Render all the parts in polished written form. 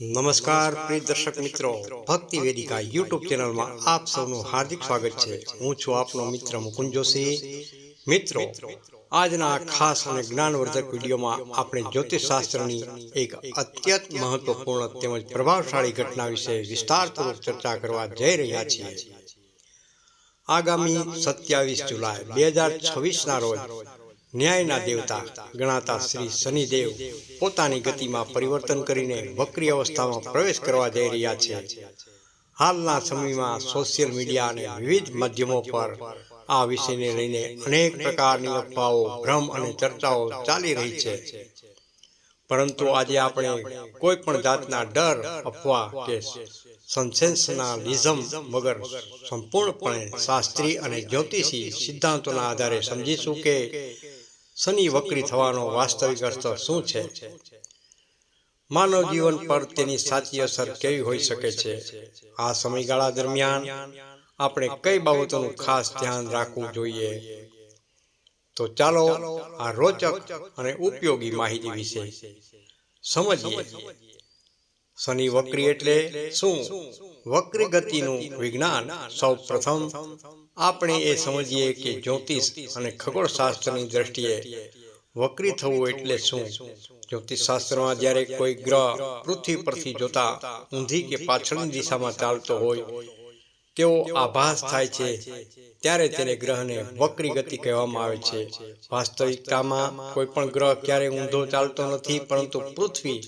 નમસ્કાર પ્રિય દર્શક મિત્રો, ભક્તિ વેદિકા યુટ્યુબ ચેનલમાં આપ સૌનું હાર્દિક સ્વાગત છે। હું છું આપનો મિત્ર મુકુંદ જોશી। મિત્રો, આજના ખાસ અને જ્ઞાનવર્ધક વિડીયોમાં આપણે જ્યોતિષશાસ્ત્રની એક અત્યંત મહત્વપૂર્ણ તેમજ પ્રભાવશાળી ઘટના વિશે વિસ્તારપૂર્વક ચર્ચા કરવા જઈ રહ્યા છીએ। આગામી 27 જુલાઈ 2026ના રોજ ન્યાયના દેવતા ગણાતા શ્રી શનિદેવ પોતાની ગતિમાં પરિવર્તન કરીને વક્રી અવસ્થામાં પ્રવેશ કરવા જઈ રહ્યા છે। હાલના સમયમાં સોશિયલ મીડિયા અને વિવિધ માધ્યમો પર આ વિષયને લઈને અનેક પ્રકારની અફવાઓ, ભ્રમ અને ચર્ચાઓ ચાલી રહી છે, પરંતુ આજે આપણે કોઈ પણ જાતના ડર, અફવા કે સેન્સેશનલિઝમ વગર સંપૂર્ણપણે શાસ્ત્રીય અને જ્યોતિષી સિદ્ધાંતોના આધારે સમજીશું કે શનિ વક્રી થવાનો વાસ્તવિક અર્થ શું છે, માનવ જીવન પર તેની સાચી અસર કેવી હોઈ શકે છે, આ સમયગાળા દરમિયાન આપણે કઈ બાબતોનું ખાસ ધ્યાન રાખવું જોઈએ। તો ચાલો આ રોચક અને ઉપયોગી માહિતી વિશે સમજીએ। શનિ વક્રી એટલે શું? વક્રી ગતિનું વિજ્ઞાન। સૌ પ્રથમ આપણે એ સમજીએ કે જ્યોતિષ અને ખગોળશાસ્ત્રની દ્રષ્ટિએ વક્રી થવું એટલે શું। જ્યોતિષશાસ્ત્રમાં જ્યારે કોઈ ગ્રહ પૃથ્વી પરથી જોતા ઊંધી કે પાછળની દિશામાં ચાલતો હોય તેવો આભાસ થાય છે ત્યારે તેને ગ્રહને વક્રી ગતિ કહેવામાં આવે છે। વાસ્તવિકતામાં કોઈ પણ ગ્રહ ક્યારેય ઊંધો ચાલતો નથી, પરંતુ પૃથ્વી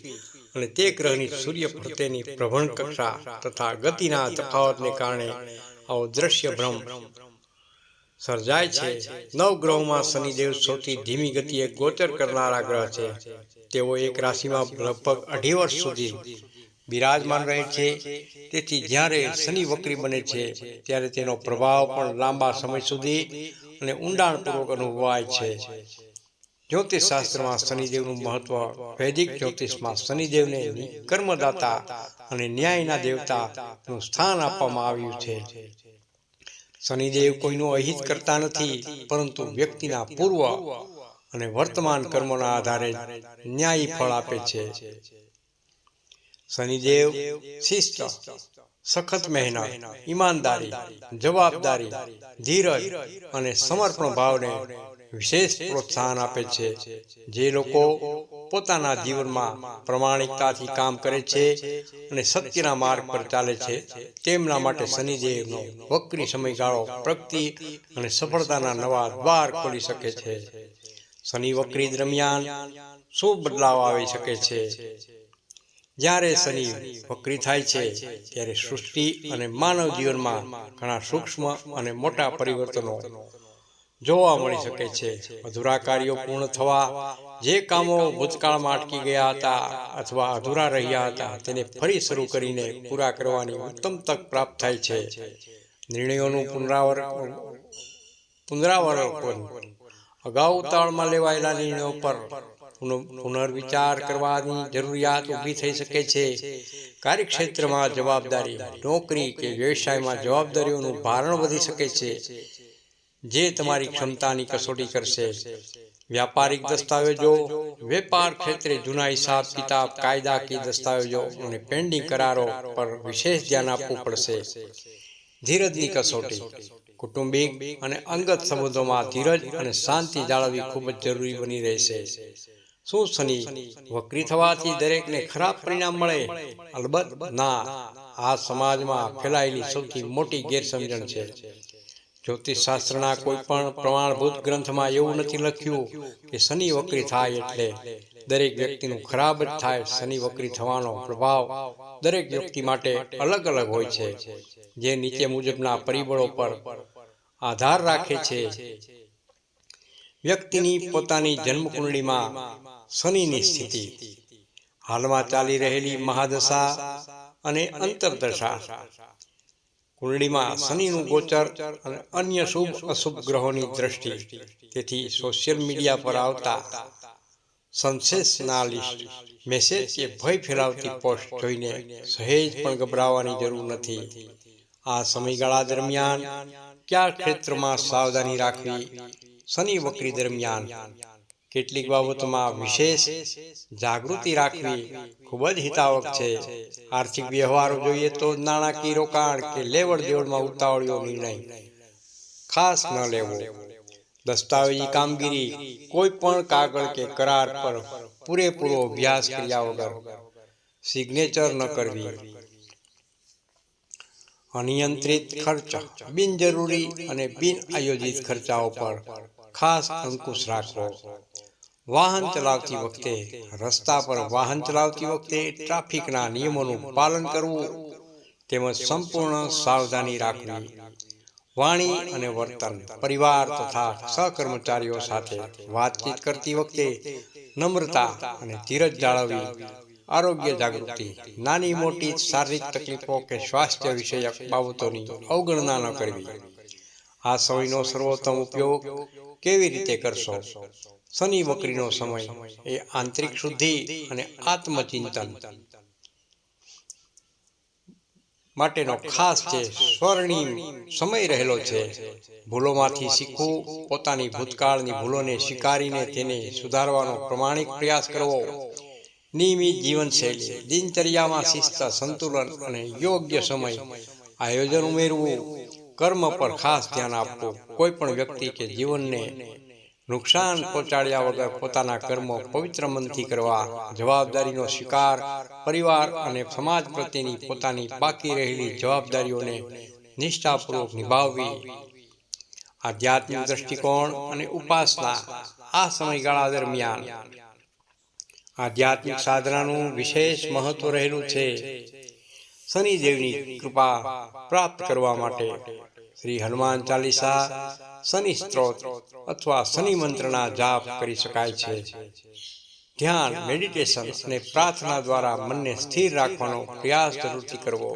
અને તે ગ્રહની સૂર્ય પ્રત્યેની પ્રભણ કક્ષા તથા ગતિના તફાવતને કારણે આવો દ્રશ્ય ભ્રમ સર્જાય છે। નવગ્રહોમાં શનિદેવ સૌથી ધીમી ગતિએ ગોચર કરનારા ગ્રહ છે। તેઓ એક રાશિમાં લગભગ 2.5 વર્ષ સુધી બિરાજમાન રહે છે, તેથી જ્યારે શનિ વક્રી બને છે ત્યારે તેનો પ્રભાવ પણ લાંબા સમય સુધી અને ઊંડાણપૂર્વક અનુભવાય છે। જ્યોતિષશાસ્ત્રમાં શનિદેવનું મહત્વ। વૈદિક જ્યોતિષમાં શનિદેવને કર્મદાતા અને ન્યાયના દેવતાનું સ્થાન આપવામાં આવ્યું છે। શનિદેવ કોઈનું અહિત કરતા નથી, પરંતુ વ્યક્તિના પૂર્વ અને વર્તમાન કર્મોના આધારે ન્યાયી ફળ આપે છે। શનિદેવ શિસ્ત, સખત મહેનત, ઈમાનદારી, જવાબદારી, ધીરજ અને સમર્પણ ભાવને વિશેષ પ્રોત્સાહન આપે છે। જે લોકો પોતાના જીવનમાં પ્રમાણિકતાથી કામ કરે છે અને સત્યના માર્ગ પર ચાલે છે તેમના માટે શનિદેવનો વક્રી સમયગાળો પ્રગતિ અને સફળતાના નવા દ્વાર ખોલી શકે છે। શનિ વક્રી દરમિયાન શું બદલાવ આવી શકે છે? જ્યારે શનિ વક્રી થાય છે ત્યારે સૃષ્ટિ અને માનવ જીવનમાં ઘણા સૂક્ષ્મ અને મોટા પરિવર્તનો જોવા મળી શકે છે। અધૂરા કાર્યો પૂર્ણ થવા, જે કામો ભૂતકાળમાં અટકી ગયા હતા અથવા અધૂરા રહ્યા હતા તેને ફરી શરૂ કરીને પૂરા કરવાની ઉત્તમ તક પ્રાપ્ત થાય છે। નિર્ણયોનું પુનરાવલોકન, અગાઉ તાળમાં લેવાયેલા નિર્ણયો પર પુનર્વિચાર કરવાની જરૂરિયાત ઊભી થઈ શકે છે। કાર્યક્ષેત્રમાં જવાબદારી, નોકરી કે વ્યવસાયમાં જવાબદારીઓનું ભારણ વધી શકે છે, જે તમારી ક્ષમતાની કસોટી કરશે। વ્યાપારિક દસ્તાવેજો, વેપાર ક્ષેત્રે જૂના હિસાબ કિતાબ, કાયદાકીય દસ્તાવેજો અને પેન્ડિંગ કરારો પર વિશેષ ધ્યાન આપવું પડશે। ધીરજની કસોટી, કૌટુંબિક અને અંગત સંબંધોમાં ધીરજ અને શાંતિ જાળવવી ખૂબ જ જરૂરી બની રહેશે। શું શનિ વક્રી થવાથી દરેકને ખરાબ પરિણામ મળે? અલબત્ત ના, આ સમાજમાં ફેલાયેલી સૌથી મોટી ગેરસમજણ છે। જ્યોતિષશાસ્ત્રના કોઈ પણ પ્રમાણભૂત ગ્રંથમાં એવું નથી લખ્યું કે શનિ વક્રી થાય એટલે દરેક વ્યક્તિનું ખરાબ જ થાય। શનિ વક્રી થવાનો પ્રભાવ દરેક વ્યક્તિ માટે અલગ અલગ હોય છે, જે નીચે મુજબના પરિબળો પર આધાર રાખે છે। વ્યક્તિની પોતાની જન્મકુંડળીમાં શનિની સ્થિતિ, હાલમાં ચાલી રહેલી મહાદશા અને અંતરદશા, કુંડળીમાં શનિનું ગોચર અને અન્ય શુભ અશુભ ગ્રહોની દ્રષ્ટિ। તેથી સોશિયલ મીડિયા પર આવતા સેન્સેશનલિસ્ટ મેસેજ કે ભય ફેલાવતી પોસ્ટ જોઈને સહેજ પણ ગભરાવાની જરૂર નથી। આ સમયગાળા દરમિયાન કયા ક્ષેત્રમાં સાવધાની રાખવી? શનિ વક્રી દરમિયાન કેટલીક બાબતોમાં વિશેષ જાગૃતિ રાખવી ખૂબ જ હિતાવક છે. આર્થિક વ્યવહારો જોઈએ તો નાણાકીય રોકાણ કે લેવડ દેવડમાં ઉતાવળિયો નિર્ણય ખાસ ન લેવો. દસ્તાવેજી કામગીરી કોઈ પણ કાગળ કે કરાર પર પૂરેપૂરો અભ્યાસ કર્યા વગર સિગ્નેચર ન કરવી. અનિયંત્રિત ખર્ચ, બિનજરૂરી અને બિન આયોજિત ખર્ચાઓ પર ખાસ અંકુશ રાખવો. વાહન ચલાવતી વખતે રસ્તા પર વાહન ચલાવતી વખતે ટ્રાફિકના નિયમોનું પાલન કરવું તેમજ સંપૂર્ણ સાવધાની રાખવી. વાણી અને વર્તન, પરિવાર તથા સહકર્મચારીઓ સાથે વાતચીત કરતી વખતે નમ્રતા અને ધીરજ જાળવવી. આરોગ્ય જાગૃતિ, નાની મોટી શારીરિક તકલીફો કે સ્વાસ્થ્ય વિષયક બાબતોની અવગણના ન કરવી. આ સમયનો સર્વોત્તમ ઉપયોગ કેવી રીતે કરશો? શનિ વક્રીનો સમય એ આંતરિક શુદ્ધિ અને આત્મચિંતન માટેનો ખાસ છે. સ્વર્ણિમ સમય રહેલો છે. ભૂલોમાંથી શીખવું, પોતાની ભૂતકાળની ભૂલોને સ્વીકારીને તેને સુધારવાનો પ્રમાણિક પ્રયાસ કરવો. નિયમિત જીવનશૈલી, દિનચર્યામાં શિસ્ત, સંતુલન અને યોગ્ય સમય આયોજન ઉમેરવું. કર્મ પર ખાસ ધ્યાન આપવું. કોઈ પણ વ્યક્તિ કે જીવનને નુકસાન પહોંચાડ્યા વગર પોતાના કર્મો પવિત્ર મનથી કરવા. જવાબદારીનો સ્વીકાર, પરિવાર અને સમાજ પ્રત્યેની પોતાની બાકી રહેલી જવાબદારીઓને નિષ્ઠાપૂર્વક નિભાવવી. આધ્યાત્મિક દ્રષ્ટિકોણ અને ઉપાસના, આ સમયગાળા દરમિયાન આધ્યાત્મિક સાધનાનું વિશેષ મહત્વ રહેલું છે. શનિદેવની કૃપા પ્રાપ્ત કરવા માટે શ્રી હનુમાન ચાલીસા, શનિ સ્ત્રોત અથવા શનિ મંત્રના જાપ કરી શકાય છે. ધ્યાન, મેડિટેશન અને પ્રાર્થના દ્વારા મનને સ્થિર રાખવાનો પ્રયાસ જરૂરથી કરવો.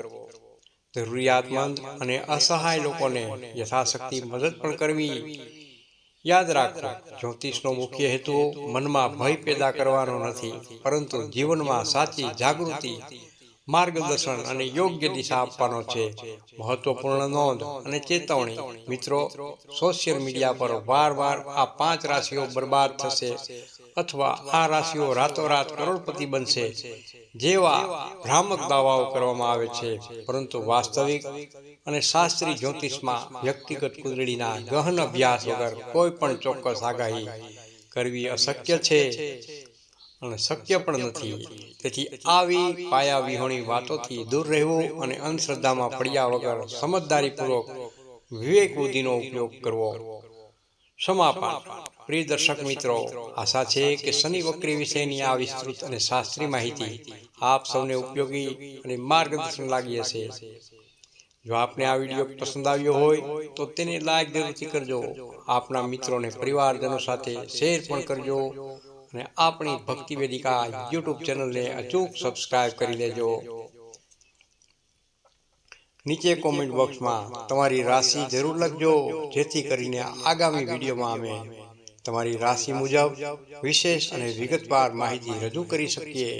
જરૂરિયાતમંદ અને અસહાય લોકોને યથાશક્તિ મદદ પણ કરવી. યાદ રાખો, જ્યોતિષનો મુખ્ય હેતુ મનમાં ભય પેદા કરવાનો નથી, પરંતુ જીવનમાં સાચી જાગૃતિ, માર્ગદર્શન અને યોગ્ય દિશા આપવાનો છે. મહત્વપૂર્ણ નોંધ અને ચેતવણી. મિત્રો, સોશિયલ મીડિયા પર વારવાર આ 5 રાશિઓ બરબાદ થશે અથવા આ રાશિઓ રાતોરાત કરોડપતિ બનશે જેવા ભ્રામક દાવાઓ કરવામાં આવે છે, પરંતુ વાસ્તવિક અને શાસ્ત્રીય જ્યોતિષમાં વ્યક્તિગત કુંડળીના ગહન અભ્યાસ વગર કોઈ પણ ચોક્કસ આગાહી કરવી અશક્ય છે અને શક્ય પણ નથી. તેથી આવી પાયા વિહોણી વાતોથી દૂર રહેવું અને અંધશ્રદ્ધામાં પડ્યા વગર સમજદારીપૂર્વક વિવેક બુદ્ધિનો ઉપયોગ કરવો. સમાપન. પ્રિય દર્શક મિત્રો, આશા છે કે શનિ વક્રી વિશેની આ વિસ્તૃત અને શાસ્ત્રીય માહિતી આપ સૌને ઉપયોગી અને માર્ગદર્શન લાગી હશે. જો આપને આ વિડીયો પસંદ આવ્યો હોય તો તેને લાઈક જરૂરથી કરજો. આપના મિત્રોને, પરિવારજનો સાથે શેર પણ કરજો અને આપણી ભક્તિ વેદિકા યુટ્યુબ ચેનલને અચૂક સબસ્ક્રાઇબ કરી લેજો. નીચે કોમેન્ટ બોક્સમાં તમારી રાશિ જરૂર લખજો, જેથી કરીને આગામી વિડીયોમાં અમે તમારી રાશિ મુજબ વિશેષ અને વિગતવાર માહિતી રજૂ કરી શકીએ.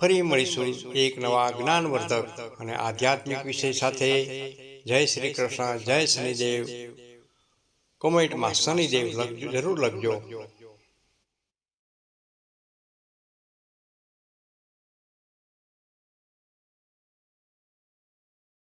ફરી મળીશું એક નવા જ્ઞાનવર્ધક અને આધ્યાત્મિક વિષય સાથે. જય શ્રી કૃષ્ણ, જય શનિદેવ. કોમેન્ટમાં શનિદેવ જરૂર લખજો.